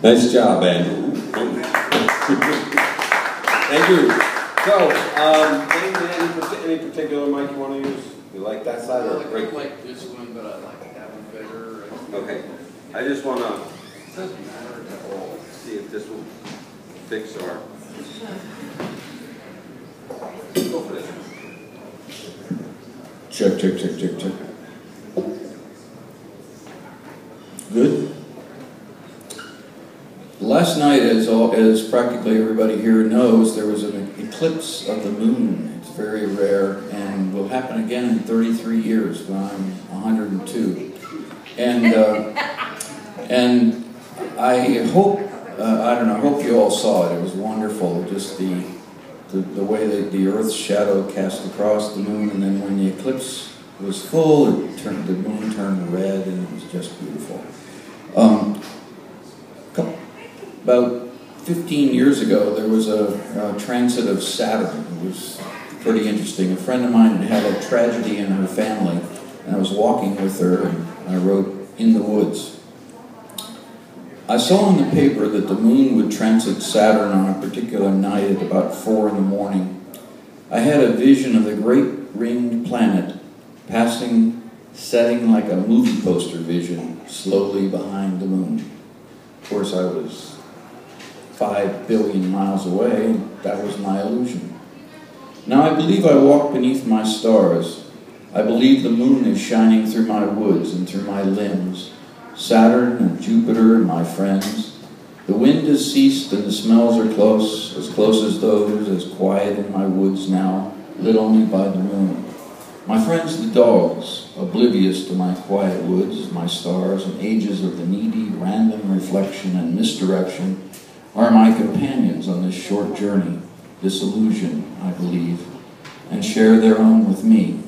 Nice job, Vane. Thank you. So, any particular mic you want to use? You like that side or I like this one, but I like that one better. Okay. I just want to Doesn't matter at all. see if this will fix our... Go for this. Check, check, check, check, check. Good. Last night, as practically everybody here knows, there was an eclipse of the moon. It's very rare and will happen again in 33 years when I'm 102. And I hope, I hope you all saw it. It was wonderful, just the way that the Earth's shadow cast across the moon, and then when the eclipse was full, the moon turned red, and it was just beautiful. About 15 years ago, there was a transit of Saturn. It was pretty interesting. A friend of mine had had a tragedy in her family, and I was walking with her, and I wrote, "In the woods." I saw in the paper that the moon would transit Saturn on a particular night at about 4 in the morning. I had a vision of the great ringed planet passing, setting like a movie poster vision, slowly behind the moon. Of course, I was 5 billion miles away, and that was my illusion. Now I believe I walk beneath my stars. I believe the moon is shining through my woods and through my limbs. Saturn and Jupiter and my friends. The wind has ceased and the smells are close as those, as quiet in my woods now, lit only by the moon. My friends the dogs, oblivious to my quiet woods, my stars, and ages of the needy, random reflection and misdirection, are my companions on this short journey, this illusion, I believe, and share their own with me.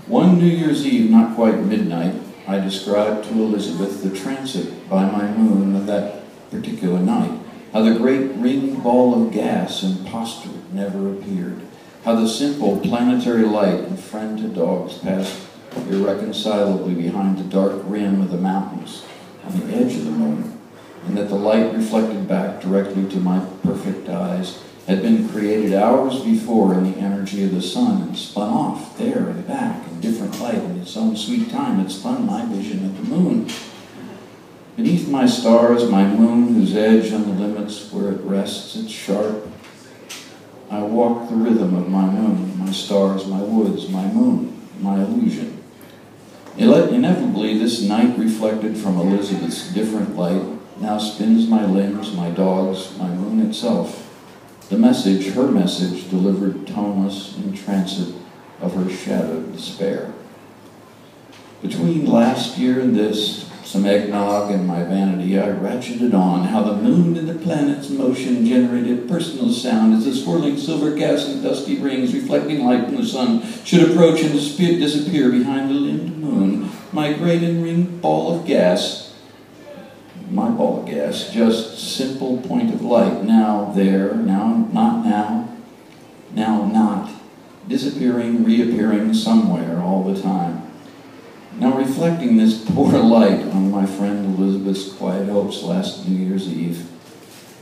One New Year's Eve, not quite midnight, I described to Elizabeth the transit by my moon of that particular night, how the great ringed ball of gas impostor never appeared, how the simple planetary light and friend to dogs passed irreconcilably behind the dark rim of the mountains on the edge of the moon, and that the light reflected back directly to my perfect eyes had been created hours before in the energy of the sun and spun off there and back in different light in its own sweet time. It spun my vision of the moon. Beneath my stars, my moon, whose edge on the limits where it rests, it's sharp. I walk the rhythm of my moon, my stars, my woods, my moon, my illusion. Inevitably, this night reflected from Elizabeth's different light now spins my limbs, my dogs, my moon itself. The message, her message, delivered toneless in transit of her shadowed despair. Between last year and this, some eggnog and my vanity, I ratcheted on how the moon and the planet's motion generated personal sound as the swirling silver gas and dusty rings reflecting light from the sun should approach and disappear behind the limbed moon. My great and ringed ball of gas, my ball of gas, just simple point of light, now there, now not now, now not, disappearing, reappearing somewhere all the time. Now reflecting this poor light on my friend Elizabeth's quiet hopes last New Year's Eve,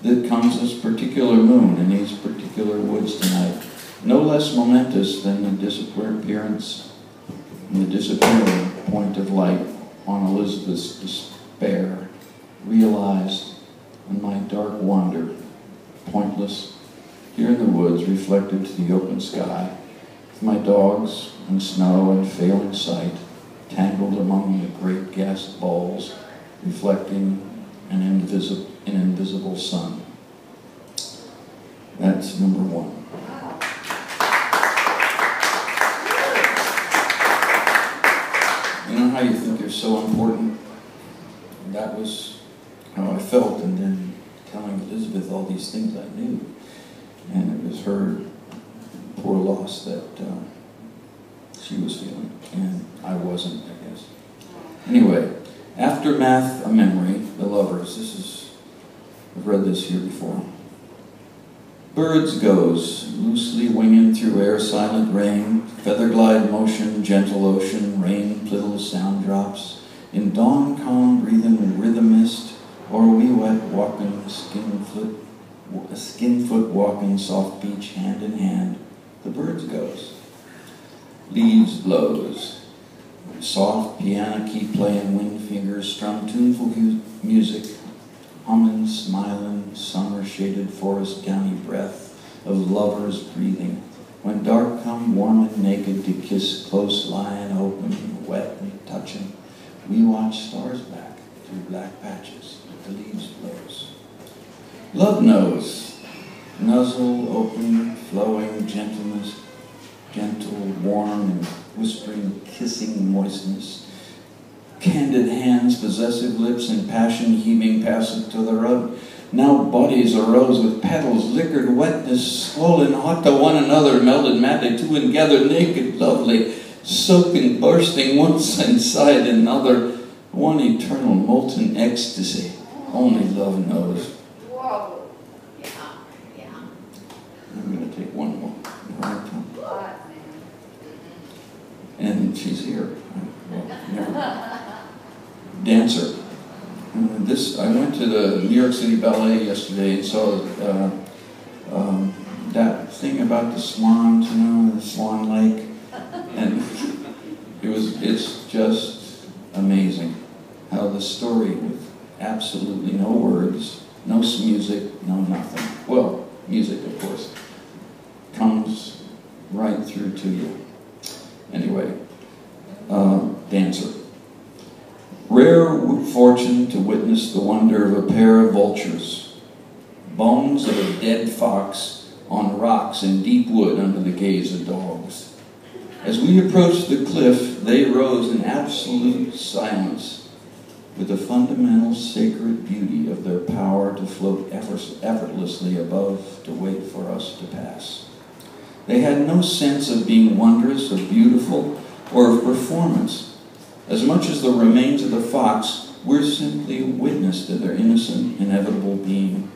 that comes this particular moon in these particular woods tonight, no less momentous than the disappearance and the disappearing point of light on Elizabeth's despair, realized in my dark wonder, pointless, here in the woods, reflected to the open sky, with my dogs and snow and failing sight, tangled among the great gas balls, reflecting an invisible sun. That's number one. You know how you think you're so important? And that was how I felt, and then telling Elizabeth all these things I knew. And it was her poor loss that she was feeling, and I wasn't, I guess. Anyway, Aftermath, a Memory, The Lovers. I've read this here before. Birds goes, loosely winging through air silent rain, feather glide motion, gentle ocean, rain, little sound drops, in dawn calm breathing rhythmist, or we wet walking, skin foot walking, soft beach, hand in hand, the birds goes. Leaves blows. Soft piano key playing, wind fingers strum tuneful music, humming, smiling, summer shaded forest gowny breath of lovers breathing. When dark come warm and naked to kiss close lying open, wet and touching, we watch stars back through black patches that the leaves blows. Love knows, nuzzle, open, flowing gentleness, gentle, warm, and whispering, kissing moistness. Candid hands, possessive lips, and passion heaving passage to the rub. Now bodies arose with petals, liquored wetness, swollen hot to one another, melded madly two and together, naked, lovely, soaking, bursting once inside another, one eternal molten ecstasy. Only love knows. Whoa. Yeah. I'm going to take one more. And she's here. Well, never. Dancer. I went to the New York City Ballet yesterday and saw that thing about the swans, you know, the Swan Lake, and it's just amazing how the story, with absolutely no words, no music, no nothing. Well, music, of course, comes right through to you. Anyway, Dancer. Rare fortune to witness the wonder of a pair of vultures, bones of a dead fox on rocks in deep wood under the gaze of dogs. As we approached the cliff, they rose in absolute silence, with the fundamental sacred beauty of their power to float effortlessly above to wait for us to pass. They had no sense of being wondrous or beautiful or of performance. As much as the remains of the fox, we're simply witness to their innocent, inevitable being.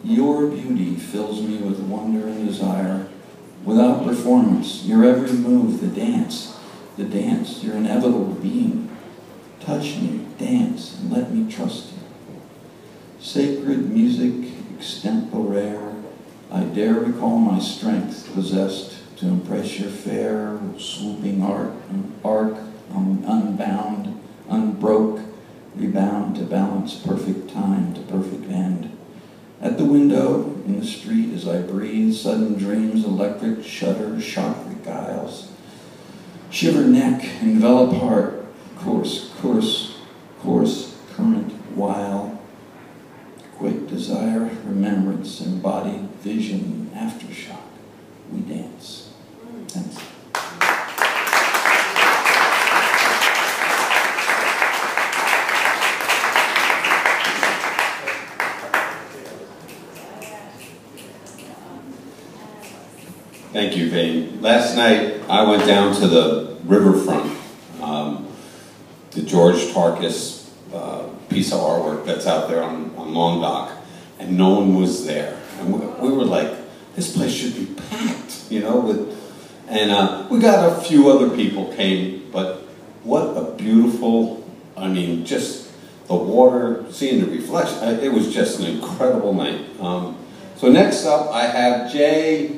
Your beauty fills me with wonder and desire. Without performance, your every move, the dance, your inevitable being. Touch me, dance, and let me trust you. Sacred music, extempore, I dare recall my strength possessed to impress your fair, swooping arc, unbound, unbroke, rebound to balance perfect time to perfect end. At the window, in the street, as I breathe, sudden dreams, electric shudder, shock beguiles. Shiver neck, envelop heart, course, current, while. Quick desire, remembrance, embodied vision, aftershock. We dance. Thanks. Thank you, Vane. Last night, I went down to the riverfront, the George Tarkus piece of artwork that's out there on Long Dock, and no one was there. And we were like, this place should be packed, you know, and we got a few other people came, but what a beautiful, I mean, just the water, seeing the reflection, it was just an incredible night. So next up, I have Jay